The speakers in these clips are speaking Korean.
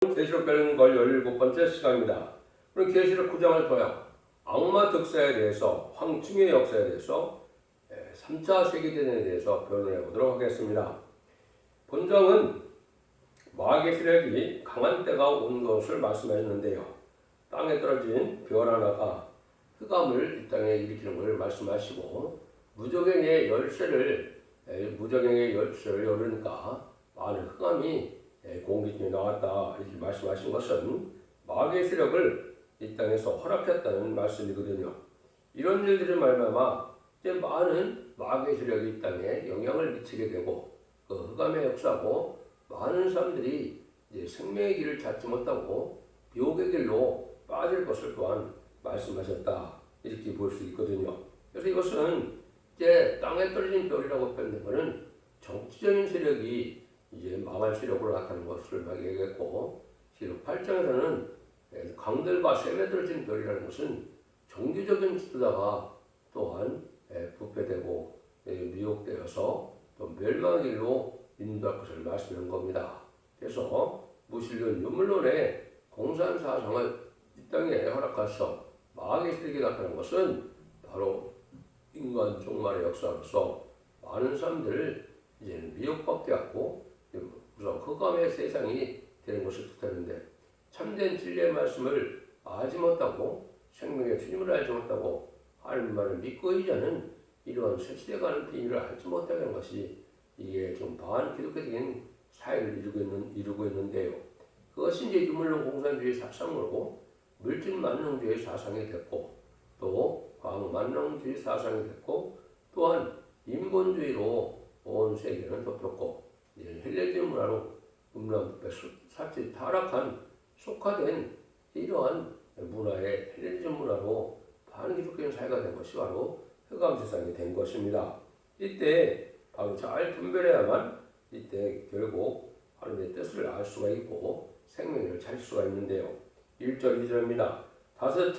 계시록 배우는 걸 17번째 시간입니다. 오늘 계시록 9장을 통해 악마 득사에 대해서, 황충의 역사에 대해서 3차 세계대전에 대해서 변론해 보도록 하겠습니다. 본장은 마귀의 세력이 강한 때가 온 것을 말씀하셨는데요. 땅에 떨어진 별 하나가 흑암을 이 땅에 일으키는 것을 말씀하시고 무저갱의 열쇠를 열으니까 많은 흑암이 공기 중에 나왔다 이렇게 말씀하신 것은 마귀의 세력을 이 땅에서 허락했다는 말씀이거든요. 이런 일들을 말미암아 이제 많은 마귀의 세력이 이 땅에 영향을 미치게 되고 그 흑암의 역사고 많은 사람들이 이제 생명의 길을 찾지 못하고 비옥의 길로 빠질 것을 또한 말씀하셨다 이렇게 볼 수 있거든요. 그래서 이것은 이제 땅에 떨어진 별이라고 표현된 것은 정치적인 세력이 이제 망할 세력으로 나타나는 것을 얘기했고, 시록 8장에서는 강들과 샘에 떨어진 별이라는 것은 종교적인 지도자가 또한 부패되고 미혹되어서 또 멸망의 길로 인도할 것을 말씀한 겁니다. 그래서 무신론 유물론의 공산 사상을 이 땅에 허락하셔 마귀의 세력이 나타난 것은 바로 인간 종말의 역사로서 많은 사람들을 이제는 미혹받게 하고 우선 흑암의 세상이 되는 것을 뜻하는데, 참된 진리의 말씀을 알지 못하고 생명의 주님을 알지 못하고 하나님 말을 믿고 이자는 이러한 쇠시대가는 비밀을 알지 못하게 하는 것이 이게 좀 반기독교적인 사회를 이루고 있는데요. 그것이 이제 유물론 공산주의 사상으로 물질 만능주의 사상이 됐고, 또 광만능주의 사상이 됐고, 또한 인본주의로 온 세계는 덮였고, 헬레니즘 문화로 사치 타락한 속화된 이러한 문화의 헬레니즘 문화로 반기독교적인 사회가 된 것이 바로 흑암 세상이 된 것입니다. 이때 바로 잘 분별해야만 이때 결국 하나님의 뜻을 알 수가 있고 생명을 찾을 수가 있는데요. 1절 2절입니다. 다섯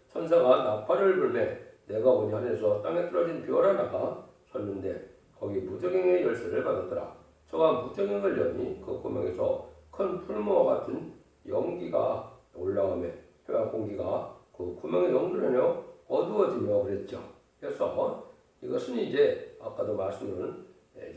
천사가 나팔을 불매 내가 보니 하늘에서 땅에 떨어진 별 하나가 섰는데 거기 무저갱의 열쇠를 받았더라. 저가 무저갱을 여니 그 구멍에서 큰 풀무와 같은 연기가 올라오며 혀와 공기가 그 구멍에 연결하며 어두워지며 그랬죠. 그래서 이것은 이제 아까도 말씀드린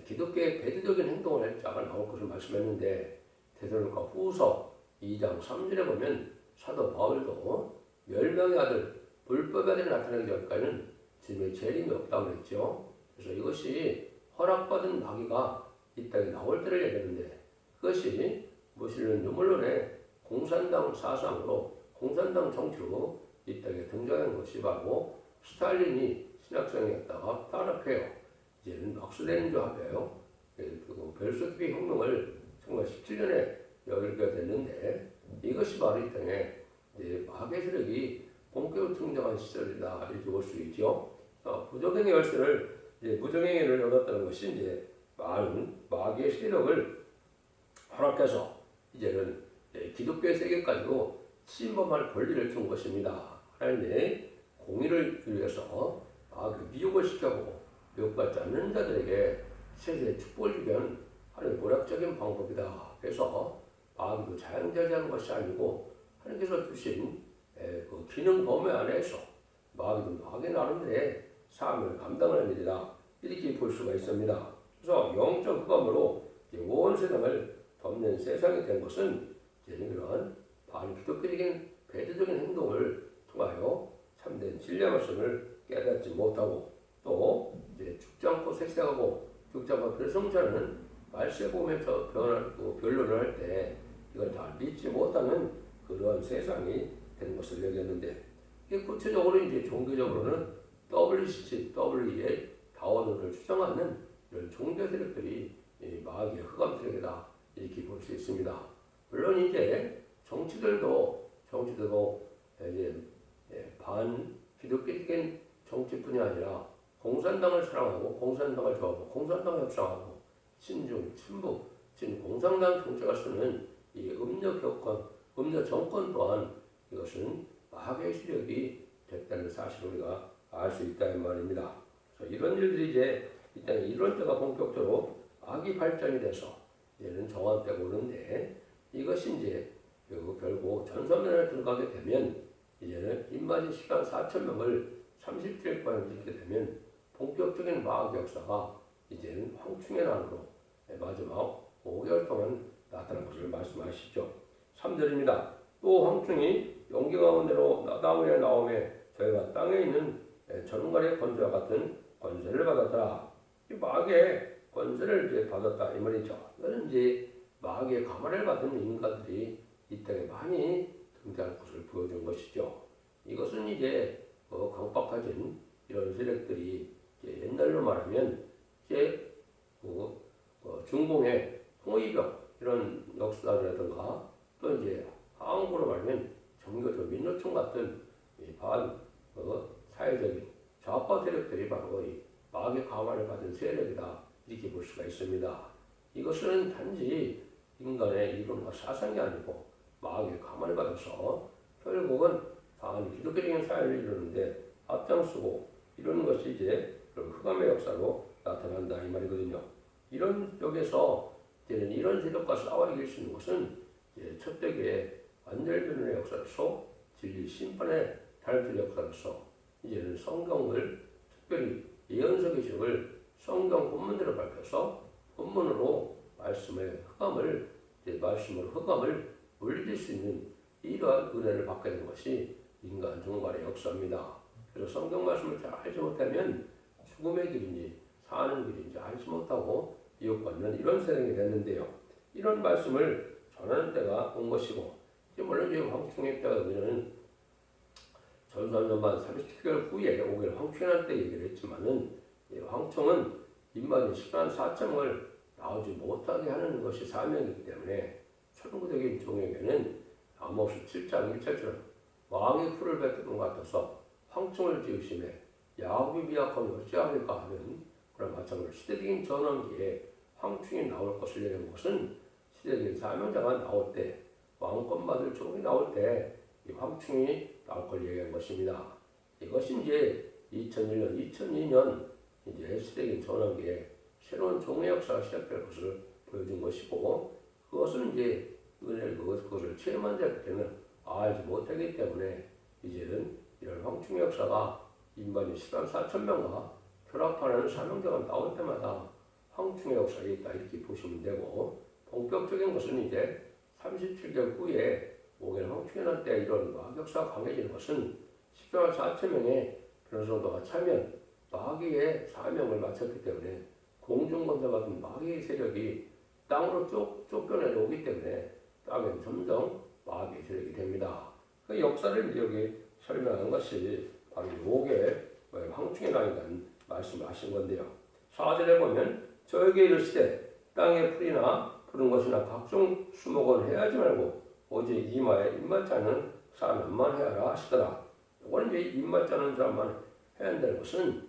기독교의 배드적인 행동을 할 자가 나올 것을 말씀했는데, 데살로니가 후서 2장 3절에 보면 사도 바울도 멸망의 아들, 불법의 아들이 나타나기 전까지는 주님의 재림이 없다고 그랬죠. 그래서 이것이 허락받은 마귀가 이 땅에 나올 때를 얘기하는데, 그것이 무신론 유물론의 공산당 사상으로 공산당 정치로 이 땅에 등장한 것이 바로 스탈린이 신학생이었다가 탄압해요. 이제는 막스레닌주 합해요. 벨소키의 혁명을 1917년에 열게 됐는데, 이것이 바로 이 땅에 마귀의 세력이 본격으로 등장한 시절이다 이렇게 볼 수 있죠. 무저갱의 열쇠를 무저갱이를 얻었다는 것이 이제 많은 마귀의 세력을 허락해서 이제는 기독교의 세계까지도 침범할 권리를 준 것입니다. 하나님의 공의를 위해서 미혹을 시켜고 미혹받지 않는 자들에게 세계의 축복을 주면 하나님의 모략적인 방법이다. 그래서 마귀도 자연자재하는 것이 아니고 하나님께서 주신 그 기능 범위 안에서 마귀도 마귀 나름대로의 사명을 감당하는 일이다 이렇게 볼 수가 있습니다. 그래서 영적 흑암으로 온 세상을 덮는 세상이 된 것은 그런 반기독교적인 배드적인 행동을 통하여 참된 진리의 말씀을 깨닫지 못하고 또 죽지 않고 색색하고 죽지 않고 별성자는 말세 보면서 변론을 할 때 이걸 다 믿지 못하는 그런 세상이 된 것을 얘기했는데, 이게 구체적으로 이제 종교적으로는 WCC, WEA, 다원론을 주장하는 이런 종교 세력들이 마귀의 흑암 세력이다 이렇게 볼 수 있습니다. 물론 이제 정치들도 이제 반기독교적인 정치뿐이 아니라 공산당을 사랑하고 공산당을 좋아하고 공산당을 협상하고 친중, 친북, 공산당 정체가 쓰는 이 음력 정권 또한 이것은 마귀의 세력이 됐다는 사실을 우리가 알 수 있다는 말입니다. 그래서 이런 일들이 이제 이 땅에 이런 때가 본격적으로 악이 발전이 돼서 이제는 정한되고 오는데, 이것이 이제 그리고 결국 전선면에 들어가게 되면 이제는 인마진 10만 4천 명을 37일간을 짓게 되면 본격적인 마학 역사가 이제는 황충의 난으로 마지막 5개월 동안 나타난 것을 말씀하시죠. 3절입니다. 또 황충이 연기 가운데로 나다무의 나옴에 저희가 땅에 있는 전갈의 권세와 같은 권세를 받았더라. 이 마귀의 권세를 이제 받았다 이 말이죠. 이거는 이제 마귀의 가만을 받은 인간들이 이 땅에 많이 등장할 것을 보여준 것이죠. 이것은 이제 강박해진 이런 세력들이 이제 옛날로 말하면 이제 중공의 홍위병 이런 역사라든가 또 이제 한국으로 말하면 정교조 민노총 같은 반 사회적인 좌파 세력들이 바로 이 마귀의 가만을 받은 세력이다 이렇게 볼 수가 있습니다. 이것은 단지 인간의 이론과 사상이 아니고 마귀의 가만을 받아서 결국은 반 기독교적인 사회를 이루는데 앞장서고 이런 것이 이제 흑암의 역사로 나타난다 이 말이거든요. 이런 쪽에서 이제는 이런 세력과 싸워 이길 수 있는 것은 첫 대기의 완전변론의 역사로서 진리 심판의 달줄 역사로서 이제는 성경을 특별히 예언서 기식을 성경 본문대로 밝혀서 본문으로 말씀으로 흑암을 물리칠 수 있는 이러한 은혜를 받게 된 것이 인간 종말의 역사입니다. 그래서 성경 말씀을 잘 알지 못하면 죽음의 길인지 사는 길인지 알지 못하고 미혹받는 이런 세상이 됐는데요. 이런 말씀을 전하는 때가 온 것이고, 물론 이제 황충의 때가 오면은 전선전반 37개월 후에 5개월 황충한 때 얘기를 했지만은 황충은 인마진 10만 4천을 나오지 못하게 하는 것이 사명이기 때문에 천국적인 종에게는 아모스 7장 1절처럼 왕의 풀을 뱉는 것 같아서 황충을 지으심에 야곱이 미약하면 어찌하리까 하는 그런 마찬가지로 시대적인 전환기에 황충이 나올 것을 얘기하는 것은 시대적인 사명자가 나올 때 왕권 받을 종이 나올 때 이 황충이 나올 걸 얘기한 것입니다. 이것이 이제 2001년, 2002년 이제 시대적인 전환기에 새로운 종의 역사가 시작될 것을 보여준 것이고, 그것은 이제 은혜를 그것을 체험한 자들에게는 알지 못하기 때문에 이제는 이런 황충의 역사가 인간이 10만 4천 명과 결합하는 사명자가 나올 때마다 황충의 역사가 있다 이렇게 보시면 되고, 본격적인 것은 이제 37개월 후에 5개월 황충의 날 때 이런 역사가 강해지는 것은 10만 4천 명의 변호사가 차면 마귀의 사명을 마쳤기 때문에 공중권세 같은 마귀의 세력이 땅으로 쫓겨내려오기 때문에 땅은 점점 마귀의 세력이 됩니다. 그 역사를 여기 설명하는 것이 바로 5개의 황충의 날이라는 말씀을 하신 건데요. 4절에 보면 저에게 이르시되 땅에 풀이나 푸른 것이나 각종 수목은 해하지 말고 오직 이마에 입맞지 않는 사람만 해하라 하시더라. 이거는 이제 입맞지 않는 사람만 해야 한다는 것은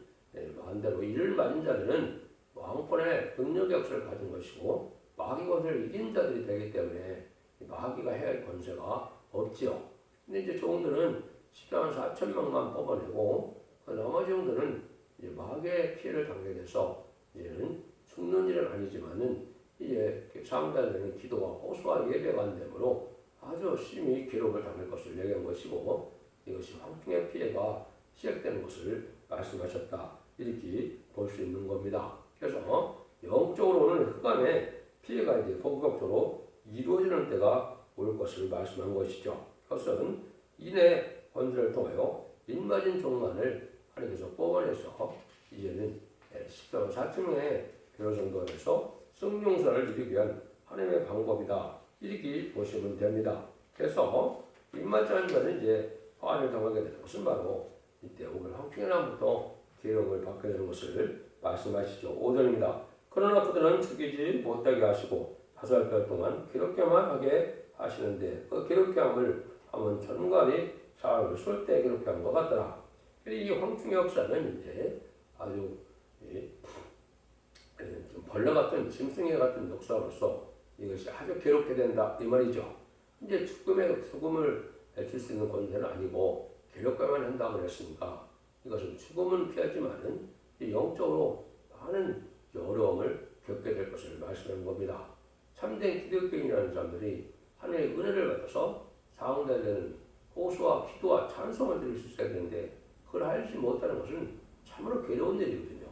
반대로 이를 맞은 자들은 왕권의 능력의 역사를 가진 것이고 마귀 권세를 이긴 자들이 되기 때문에 마귀가 해야 할 권세가 없지요. 근데 이제 종들은 10만 4천 명만 뽑아내고 그 나머지 종들은 이제 마귀의 피해를 당하게 돼서 이제는 죽는 일은 아니지만은 이제 상달되는 기도와 호소와 예배가 안 되므로 아주 심히 괴롭을 당할 것을 얘기한 것이고, 이것이 황충의 피해가 시작되는 것을 말씀하셨다 이렇게 볼 수 있는 겁니다. 그래서 영적으로는 흑암의 피해가 이제 본격적으로 이루어지는 때가 올 것을 말씀한 것이죠. 그것은 인의 권세를 통하여 인맞은 종만을 하나님께서 뽑아내서 이제는 10만 4천 명의 변호정도에서 성령사를 이루기 위한 하나님의 방법이다 이렇게 보시면 됩니다. 그래서 입맞지 않은 자는 이제 화를 당하게 되는 것은 바로 이때 5월 황충의 날부터 계명을 받게 되는 것을 말씀하시죠. 5절입니다. 그러나 그들은 죽이지 못하게 하시고 5달 동안 괴롭게만 하게 하시는데 그 괴롭게함을 하면 전갈이 사람을 쏠 때 괴롭게한 것 같더라. 이 황충의 역사는 이제 아주 좀 벌레 같은 짐승의 같은 역사로서 이것이 아주 괴롭게 된다 이 말이죠. 이제 죽음을 줄 수 있는 권세는 아니고 괴롭게만 한다고 그랬으니까 이것은 죽음은 피하지만은 영적으로 많은 어려움을 겪게 될 것을 말씀하는 겁니다. 참된 기독교인이라는 사람들이 하나님의 은혜를 받아서 상달되는 호소와 기도와 찬송을 드릴 수 있어야 되는데 그걸 하지 못하는 것은 참으로 괴로운 일이거든요.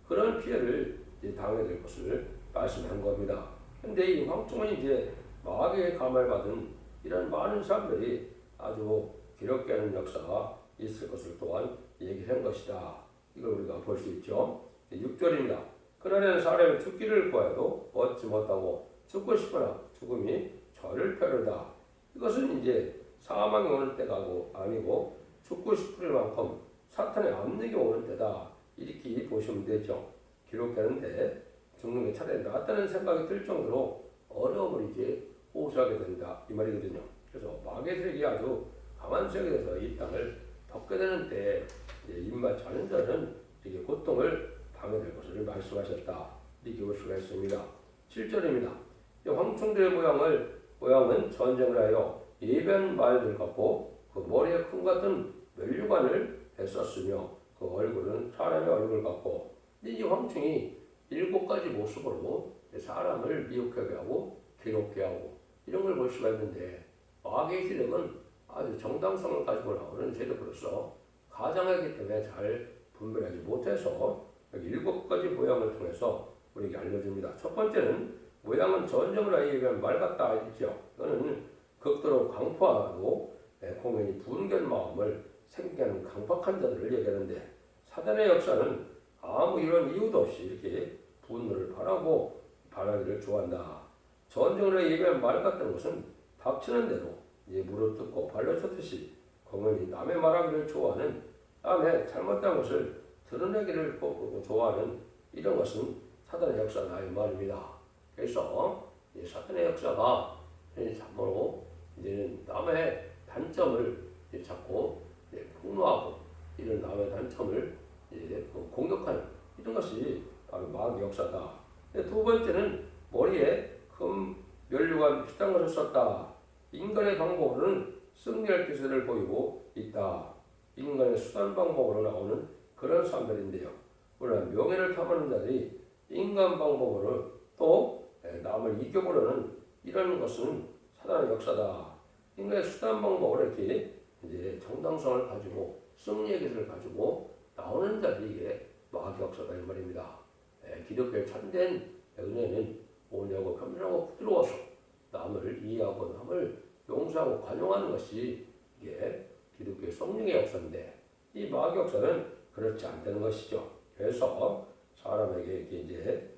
그런 피해를 이제 당하게 될 것을 말씀한 겁니다. 근데 이 황충은 이제 마귀의 감화를 받은 이런 많은 사람들이 아주 괴롭게 하는 역사가 있을 것을 또한 얘기한 것이다. 이걸 우리가 볼 수 있죠. 6절입니다. 그날에는 사람이 죽기를 구하여도 얻지 못하고 죽고 싶으나 죽음이 저를 펴르다. 이것은 이제 사망이 오는 때가 아니고 죽고 싶을 만큼 사탄의 압력이 오는 때다. 이렇게 보시면 되죠. 기록되는데 죽는 게 차라리 낫다는 생각이 들 정도로 어려움을 이제 호소하게 된다. 이 말이거든요. 그래서 마귀의 세력이 아주 강한 세력에서 이 땅을 덮게 되는데 입맛 자는 자는 이게 고통을 당하게 될 것을 말씀하셨다. 이렇게 볼 수가 있습니다. 7절입니다. 황충들의 모양은 전쟁을 하여 예변 말들 같고 그 머리에 큰 같은 면류관을 했었으며 그 얼굴은 사람의 얼굴 같고 이 황충이 7가지 모습으로 사람을 미혹하게 하고 괴롭게 하고 이런 걸 볼 수가 있는데 마귀의 세력은 아주 정당성을 가지고 나오는 세력으로서 가장하기 때문에 잘 분별하지 못해서 여기 7가지 모양을 통해서 우리에게 알려줍니다. 첫 번째는 모양은 전쟁을 하여 예견 말 같다 있죠. 이거는 극도로 강포하고 공연히 분견 마음을 생기게 하는 강박한 자들을 얘기하는데 사단의 역사는 아무 이런 이유도 없이 이렇게 분노를 바라기를 좋아한다. 전쟁을 하여 예견 말 같다는 것은 닥치는 대로 무릎 뜯고 발로 쳤듯이 공연히 남의 말하기를 좋아하는 남의 잘못된 것을 드러내기를 좋아하는 이런 것은 사단의 역사다 이 말입니다. 그래서 사탄의 역사가 참으로 이제는 남의 단점을 찾고 폭로하고 이런 남의 단점을 공격하는 이런 것이 바로 마귀의 역사다. 두 번째는 머리에 큰 면류관 비슷한 것을 썼다. 인간의 방법으로는 승리할 기세를 보이고 있다. 인간의 수단 방법으로 나오는 그런 사람들인데요. 그러나 명예를 탐하는 자들이 인간 방법으로 또 남을 이겨보려는 이런 것은 사단의 역사다. 인간의 수단 방법으로 이렇게 이제 정당성을 가지고 승리의 기세를 가지고 나오는 자들이 이게 마귀 역사다 이 말입니다. 기독교의 참된 은혜는 온유하고 겸손하고 부드러워서 남을 이해하고 남을 용서하고 관용하는 것이 이게 기독교의 성령의 역사인데 이 마귀 역사는 그렇지 않다는 것이죠. 그래서 사람에게 이제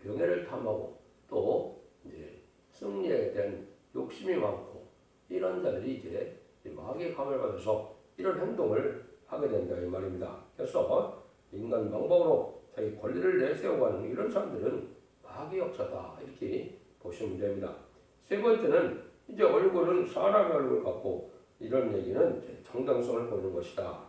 명예를 탐하고 또 이제 승리에 대한 욕심이 많고 이런 자들이 이제 마귀의 감을 받아서 이런 행동을 하게 된다 이 말입니다. 그래서 인간 방법으로 자기 권리를 내세우고 하는 이런 사람들은 마귀의 역사다 이렇게 보시면 됩니다. 세 번째는 이제 얼굴은 사람의 얼굴 같고 이런 얘기는 정당성을 보이는 것이다.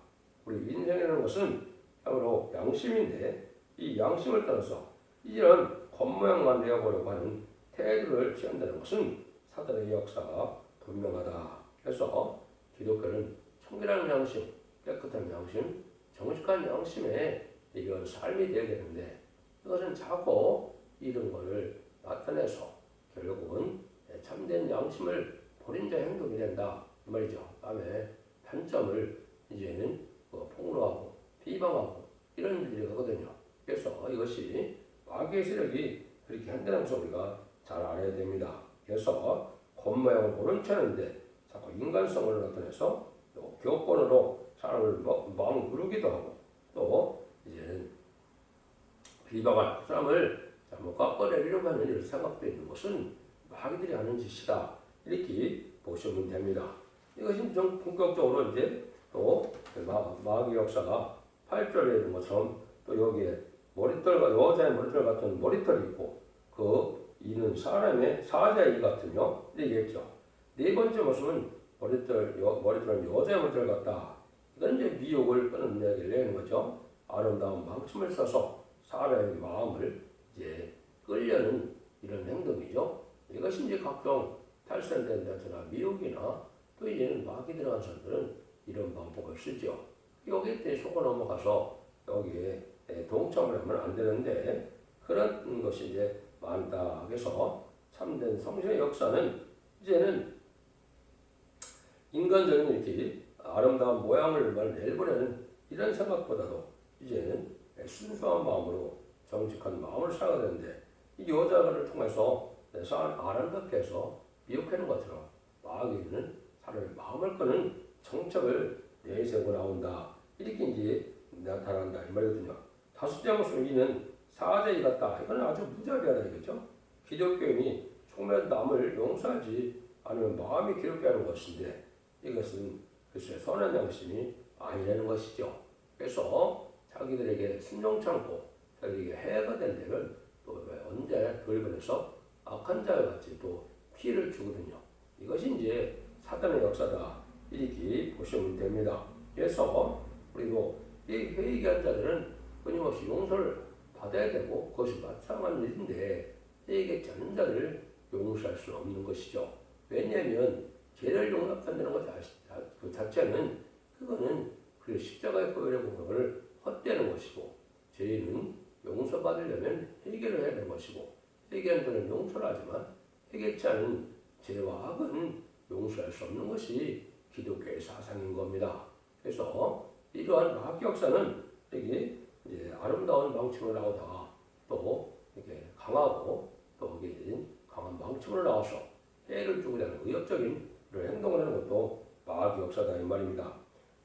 우리 인생이라는 것은 바로 양심인데 이 양심을 따라서 이런 겉모양만 내어보려고 하는 태도를 취한다는 것은 사단의 역사가 분명하다. 그래서 기독교는 청결한 양심, 깨끗한 양심, 정직한 양심에 이런 삶이 되어야 되는데 이것은 자꾸 이런 것을 나타내서 결국은 참된 양심을 버린 자의 행동이 된다 이 말이죠. 남의 단점을 이제는 폭로하고 비방하고 이런 일들이 하거든요. 그래서 이것이 마귀의 세력이 그렇게 한다는 것을 우리가 잘 알아야 됩니다. 그래서 겉모양을 모른 채 하는데 자꾸 인간성을 나타내서 또 교권으로 사람을 마음 누르기도 하고 또 이제는 비방할 그 사람을 잘못 깎아내리려고 하는 이런 생각도 있는 것은 마귀들이 하는 짓이다. 이렇게 보시면 됩니다. 이것이 좀 본격적으로 이제 또 마귀 역사가 8절에 있는 것처럼 또 여기에 머리털과 여자의 머리털 같은 머리털이 있고 그 이는 사람의 사자의 이 같으며 얘기했죠. 네 번째 모습은 머리털은 여자의 머리털 같다. 이건 이제 미혹을 끄는 얘기를 내는 거죠. 아름다운 망침을 써서 사람의 마음을 이제 끌려는 이런 행동이죠. 이것이 이제 각종 탈선된 데나 미혹이나 또 이제는 마귀 들어간 사람들은 이런 방법을 쓰죠. 여기에 속아 넘어가서 여기에 동참을 하면 안 되는데 그런 것이 이제 많다. 그래서 참된 성신의 역사는 이제는 인간적인 이렇게 아름다운 모양을 내보내는 이런 생각보다도 이제는 순수한 마음으로 정직한 마음을 살아야 되는데 이 여자를 통해서 사람 아름답게 해서 미혹하는 것처럼 마귀는 사람의 마음을 끄는 정책을 내세우고 나온다. 이렇게 이제 나타난다 이 말이거든요. 다섯째 모습은 이는 사자이 같다. 이건 아주 무자비하다 이거죠. 기독교인이 총명 남을 용서하지 않으면 마음이 괴롭게 하는 것인데 이것은 글쎄 선한 양심이 아니라는 것이죠. 그래서 자기들에게 순종치 않고 자기에게 해가 된 데를 또 언제 돌변해서 악한 자와 같이 또 피해를 주거든요. 이것이 이제 사단의 역사다 이렇게 보시면 됩니다. 그래서 우리도 이 회개한 자들은 끊임없이 용서를 받아야 되고 그것이 마땅한 일인데 회개하지 않는 자를 용서할 수는 없는 것이죠. 왜냐하면 죄를 용납한다는 것 그 자체는 그거는 그 십자가의 보혈의 공로를 헛되는 것이고 죄는 용서받으려면 회개를 해야 되는 것이고 회개한 자는 용서를 하지만 회개치 않은 죄와 악은 용서할 수 없는 것이 기독교의 사상인 겁니다. 그래서 이러한 마귀 역사는 여기 이제 아름다운 망침을 나오다가 또 이렇게 강하고 또 여기 강한 망침을 나와서 해를 주고자 하는 의욕적인 이런 행동을 하는 것도 마귀 역사다 이 말입니다.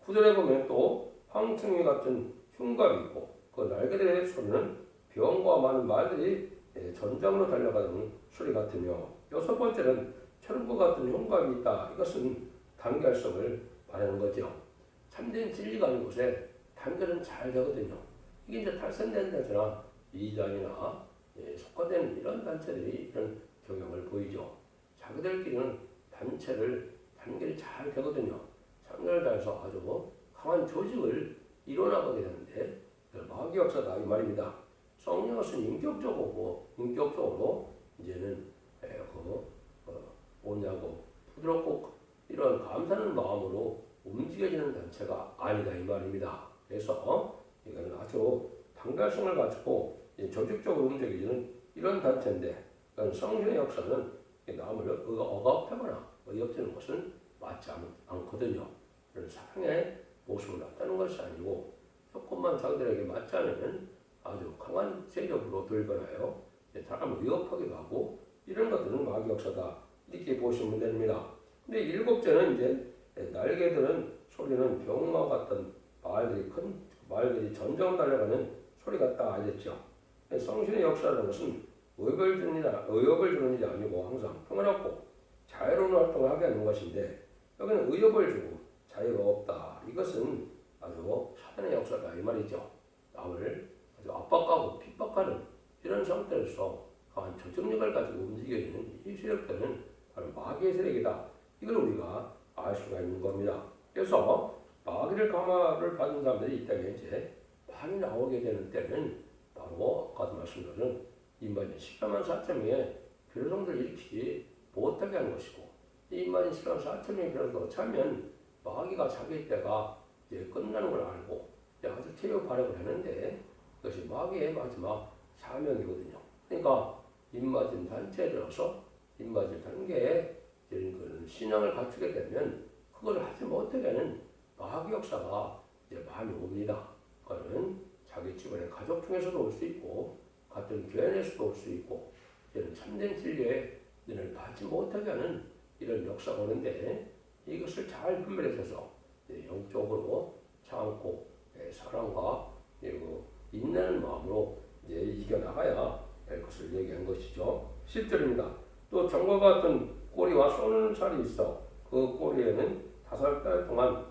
구절에 보면 또 황충이 같은 흉갑이 있고 그 날개들의 소리는 병과 많은 말들이 전장으로 달려가는 소리 같으며 여섯 번째는 철과 같은 흉갑이 있다. 이것은 단결성을 말하는 거죠. 참된 진리가 아닌 곳에 단결은 잘 되거든요. 이게 이제 탈선된 데서나 이단이나 속화된 이런 단체들이 이런 경향을 보이죠. 자기들끼리는 단결이 잘 되거든요. 참여를 다해서 아주 강한 조직을 이뤄나가게 되는데 마귀 역사다 이 말입니다. 성령은 인격적으로 이제는 온유하고 부드럽고 이런 감사하는 마음으로 움직여지는 단체가 아니다 이 말입니다. 그래서 이거는 아주 단결성을 가지고 조직적으로 움직여지는 이런 단체인데 성령의 역사는 남을 억압하거나 어이없는 것은 맞지 않거든요. 사랑의 모습을 나타내는 것이 아니고 조금만 자기들에게 맞지 않으면 아주 강한 세력으로 돌변하여 사람을 위협하기도 하고 이런 것들은 마귀 역사다 이렇게 보시면 됩니다. 근데 일곱째는 이제 날개들은 소리는 병과 같은 말들이 전정 달려가는 소리 같다 알겠죠. 성신의 역사라는 것은 의욕을 주는 일이 아니고 항상 평안하고 자유로운 활동을 하게 하는 것인데 여기는 의욕을 주고 자유가 없다. 이것은 아주 사단의 역사다 이 말이죠. 남을 아주 압박하고 핍박하는 이런 상태에서 강한 조직력을 가지고 움직여지는 이 세력들은 바로 마귀의 세력이다. 이걸 우리가 알 수가 있는 겁니다. 그래서 마귀를 감화를 받은 사람들이 이 땅에 이제 많이 나오게 되는 때는 바로 아까도 말씀드린 인반인 14만 4천 명의 교회성들을 일으키지 못하게 하는 것이고 인반인 14만 4천 명의 교회성을 차면 마귀가 자기 때가 이제 끝나는 걸 알고 아주 태워 발행을 하는데 그것이 마귀의 마지막 사명이거든요. 그러니까 인마진 단체에 들어서 인마진 단계에 이런 신앙을 갖추게 되면 그걸 하지 못하게 하는 마귀 역사가 이제 많이 옵니다. 그거는 자기 주변의 가족 중에서도 올 수 있고 같은 교회 내에서도 올 수 있고 이런 참된 진리에 눈을 받지 못하게 하는 이런 역사가 오는데 이것을 잘 분별해서 영적으로 참고 사랑과 인내하는 마음으로 이겨나가야 될 것을 얘기한 것이죠. 10절입니다. 또 정과 같은 꼬리와 쏘는 살이 있어 그 꼬리에는 5달 동안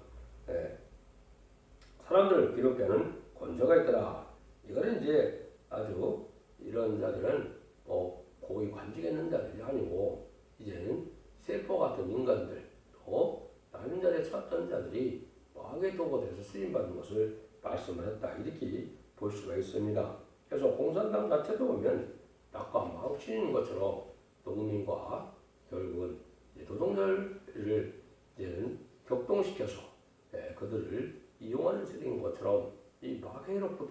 사람들을 기록게 하는 권세가 있더라. 이거는 이제 아주 이런 자들은 고위 관직에 있는 자들이 아니고 이제는 세포 같은 인간들 또 남인 자리에 찾던 자들이 마귀의 도구가 돼서 쓰임받는 것을 말씀을 했다. 이렇게 볼 수가 있습니다. 그래서 공산당 자체도 보면 낙과 망치는 것처럼 농민과 결국은 노동자를 이제는 격동시켜서 그들을 이용하는 세력인 것처럼 이 마귀로부터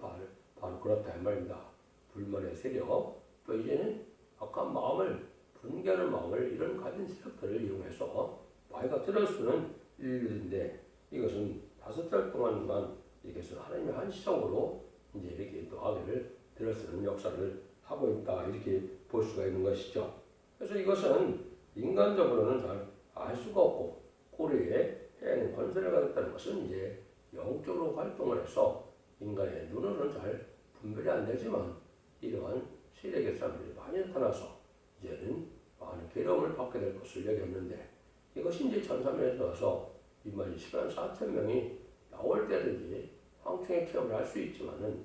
바로 그렇다 이 말입니다. 불만의 세력 또 이제는 악한 마음을 분개하는 마음을 이런 가진 세력들을 이용해서 마귀가 들어쓰는 일들인데 이것은 5달 동안만 이것은 하나님의 한시적으로 이제 이렇게 또 마귀를 들어쓰는 역사를 하고 있다 이렇게 볼 수가 있는 것이죠. 그래서 이것은 인간적으로는 잘 알 수가 없고 고려에 해야 하는 권세를 가졌다는 것은 이제 영적으로 활동을 해서 인간의 눈으로는 잘 분별이 안 되지만 이러한 세력의 사람들이 많이 나타나서 이제는 많은 괴로움을 받게 될 것을 얘기했는데 이것이 이제 전사면에 들어서 21만 4천 명이 나올 때든지 황충의 체험을 할 수 있지만은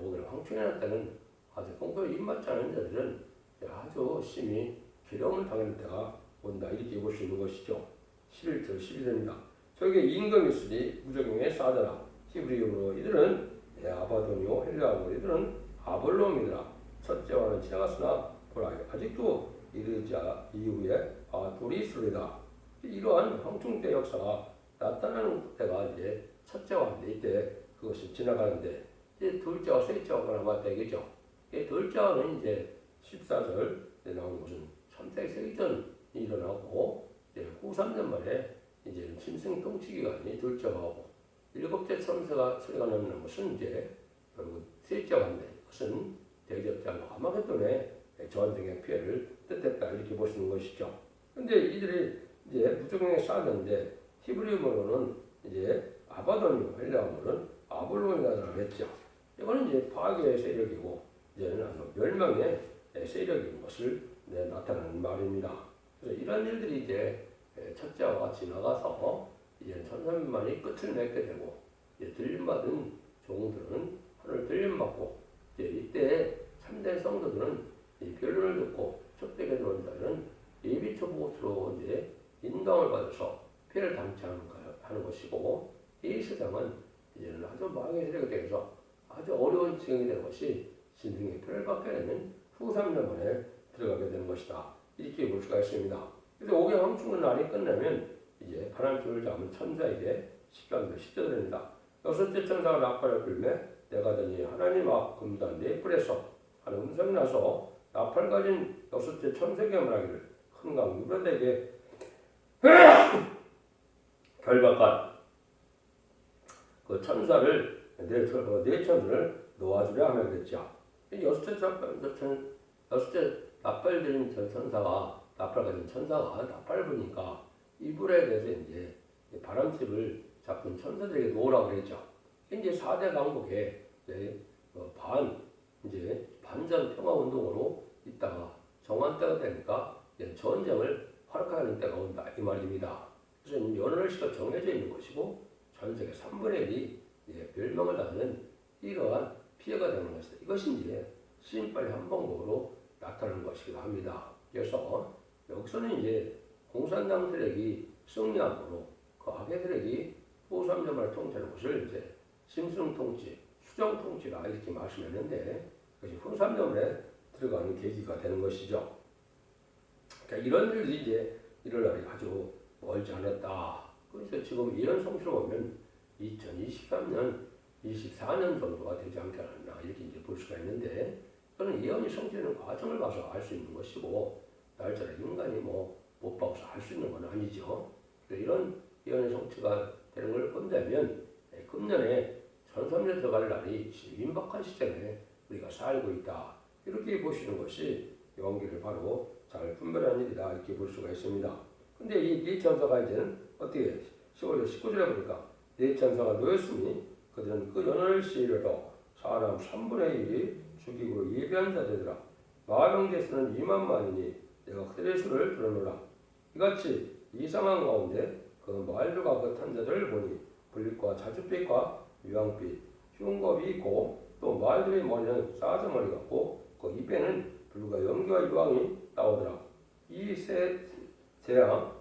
오히려 황충에 날 때는 아직 공부에 입맞지 않은 자들은 아주 심히 괴로움을 당하는 때가 온다 이렇게 볼 수 있는 것이죠. 11절 12절입니다. 저에게 임금이 있으니 무적용의 사자라 히브리어로 이들은 아바도니오 헬라어로 이들은 아볼롬이더라. 첫째와는 지나갔으나 보라 아직도 이르지 이후에 도리스르다. 이러한 황충 때 역사가 나타나는 때가 이제 첫째와인데 이때 그것이 지나가는데 이제 둘째와 셋째와가 아마 되겠죠. 둘째와는 이제 14절 나오는 것은 참새의 세기전이 일어나고 이제 후 3년 만에 이제 짐승 통치기간이 둘째와 하고 7째 천사가 소리가 나는 것은 이제 결국 셋째와 인데 그것은 대적장과 아마겟돈의 전쟁의 피해를 뜻했다 이렇게 보시는 것이죠. 근데 이들이 이제 무적용에 쌓았는데 히브리어로는 이제 아바돈이고 헬라어로는 아볼론이라고 했죠. 이거는 이제 파괴의 세력이고 이제는 아주 멸망의 세력인 것을 나타나는 말입니다. 그래서 이런 일들이 이제 첫째와 지나가서 이제 천사만이 끝을 맺게 되고 이제 들림받은 종들은 하늘 들림받고 이제 이때 참된 성도들은 이 변론을 듣고 촉백에 들어온 자들은 예비 초보수로 이제 인도함을 받아서 피해를 당치 하는 것이고 이 세상은 이제는 아주 망의 세력이 되어서 아주 어려운 지경이 되는 것이 신승의 표를 받게 되는 후 3년 만에 들어가게 되는 것이다. 이렇게 볼 수가 있습니다. 그래서 5개 황충의 날이 끝나면 이제 파란줄을 잡은 천사에게 10장도 10절입니다. 여섯째 천사가 나팔을 불매 내가 더니 하나님 앞 금단 네 뿔에서 하는 음성이 나서 나팔 가진 여섯째 천사에게 말하기를 큰강 유다에게 결박한 그 천사를 네 천사를 놓아주려 하며 그랬죠. 여섯째 나팔 들인 천사가 나팔 가진 천사가 나팔을 부니까 이불에 대해서 이제 바람집을 잡은 천사들에게 놓으라고 그랬죠. 이제 4대 강국에 이제 반전 평화 운동으로 있다가 정한 때가 되니까 이제 전쟁을 허락하는 때가 온다 이 말입니다. 그래서 연월 시가 정해져 있는 것이고 전 세계 3분의 1이 멸망을 당하는 이러한 피해가 되는 것이다. 이것이 이제 신빨 한방법으로 나타나는 것이기도 합니다. 그래서 여기서는 이제 공산당 세력이 승리함으로 그 악의 세력이 후3년만을 통치하는 것을 이제 심승 통치, 수정 통치라 이렇게 말씀했는데 그것이 후 3년에 들어가는 계기가 되는 것이죠. 그러니까 이런 일이 이제 이럴 날이 아주 멀지 않았다. 그래서 지금 이런 성취를 보면 2023년, 24년 정도가 되지 않겠나 이렇게 이제 볼 수가 있는데 그는 예언이 성취되는 과정을 봐서 알 수 있는 것이고 날짜를 인간이 못 봐서 알 수 있는 건 아니죠. 이런 예언의 성취가 되는 걸 본다면 금년에 전성년에 들어갈 날이 임박한 시점에 우리가 살고 있다. 이렇게 보시는 것이 연기를 바로 잘 분별하는 일이다. 이렇게 볼 수가 있습니다. 근데 이 네 천사가 이제는 어떻게 15절 19절에 보니까 네 천사가 놓였으니 그들은 그 연을 시이르러 사람 3분의 1이 죽이고 예비한 자들이라 마병대수는 2만만이니 내가 그들의 수를 들어놓으라. 이같이 이상한 가운데 그 말들과 그 탄자들을 보니 불빛과 자줏빛과 유황빛 흉겁이 있고 또 말들의 머리는 싸저머리 같고 그 입에는 불과 연기와 유황이 나오더라. 이 세 재앙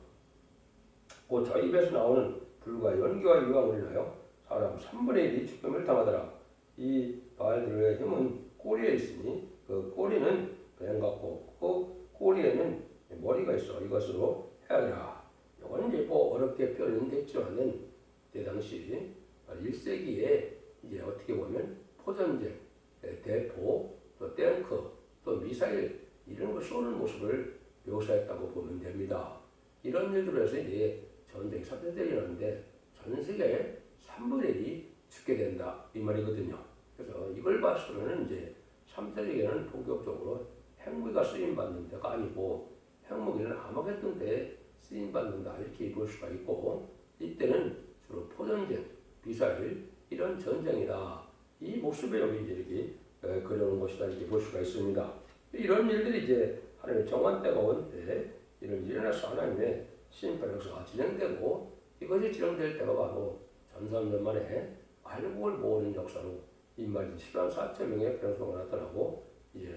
곧 저 입에서 나오는 불과 연기와 유황을 인하여 사람 3분의 1이 죽음을 당하더라. 이 말들의 힘은 꼬리에 있으니 그 꼬리는 뱀 같고 그 꼬리에는 머리가 있어. 이것으로 해야되라. 이거는 이제 어렵게 표현됐지만은 그 당시 1세기에 이제 어떻게 보면 포전쟁, 대포, 또 탱크, 또 미사일 이런 걸 쏘는 모습을 묘사했다고 보면 됩니다. 이런 일들로 해서 이제 전쟁이 3차 대전이 일어나는데 전 세계 3분의 1이 죽게 된다 이 말이거든요. 그래서 이걸 봤으면 이제 3차 대전은 본격적으로 핵무기가 쓰임받는 데가 아니고 핵무기는 아마겟돈 때 쓰임받는다 이렇게 볼 수가 있고 이때는 주로 포전쟁, 미사일 이런 전쟁이다. 이 모습에 여기 이제 이렇게 그려놓은 것이다 이렇게 볼 수가 있습니다. 이런 일들이 이제 하나님의 정한 때가 온 때 이런 일이 일어나서 하나님의 심판 역사가 진행되고 이것이 진행될 때가 바로 전삼년 만에 알곡을 모으는 역사로 인말이 10만 4천 명의 병성가 나타나고 이제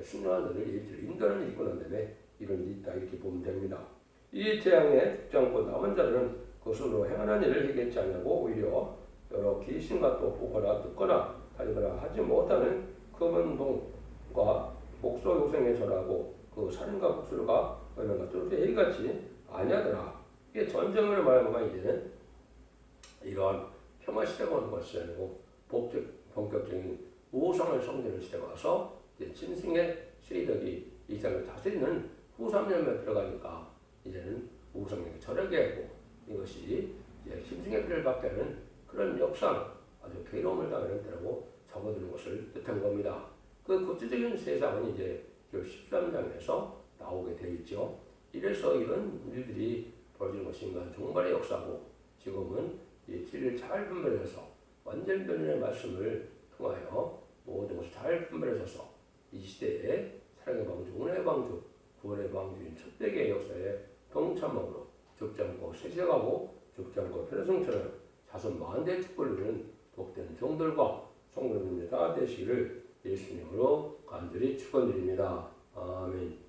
순환들을 인도하는 일이 있고 난 다음에 이런 일이 있다 이렇게 보면 됩니다. 이 재앙에 죽지 않고 남은 자들은 그것으로 행하는 일을 해결치 않냐고 오히려 여러 귀신과 또 보거나 듣거나 다니거나 하지 못하는 금은동과 목소 요생에 절하고 그 살인과 복술과 얼마나 쫄게 해같이 아니하더라. 이게 전쟁으로 말하면 이제는 이러한 평화 시대가 오는 것이 아니고 본격적인 우상을 섬기는 시대가 와서 이제 짐승의 세력이 이 세상을 다스리는 후삼년에 들어가니까 이제는 우상에게 절하게 하고 이것이 이제 짐승의 피를 받게 하는 그런 역상 아주 괴로움을 당하는 때라고 적어두는 것을 뜻한 겁니다. 그 구체적인 세상은 이제 13장에서 나오게 되어 있죠. 이래서 이런 일들이 벌어지는 것이 인간 종말의 역사고 지금은 이 진리를 잘 분별해서 완전 변론의 말씀을 통하여 모든 것을 잘 분별해서 이 시대에 사랑의 방주, 은혜의 방주, 구원의 방주인 첫대기의 역사에 동참함으로 죽지 않고 세세가고 죽지 않고 편성처럼 자손 만대의 축복을 누리는 복된 종들과 성도님들 다 되시기를 예수님으로 간절히 축원드립니다. 아멘.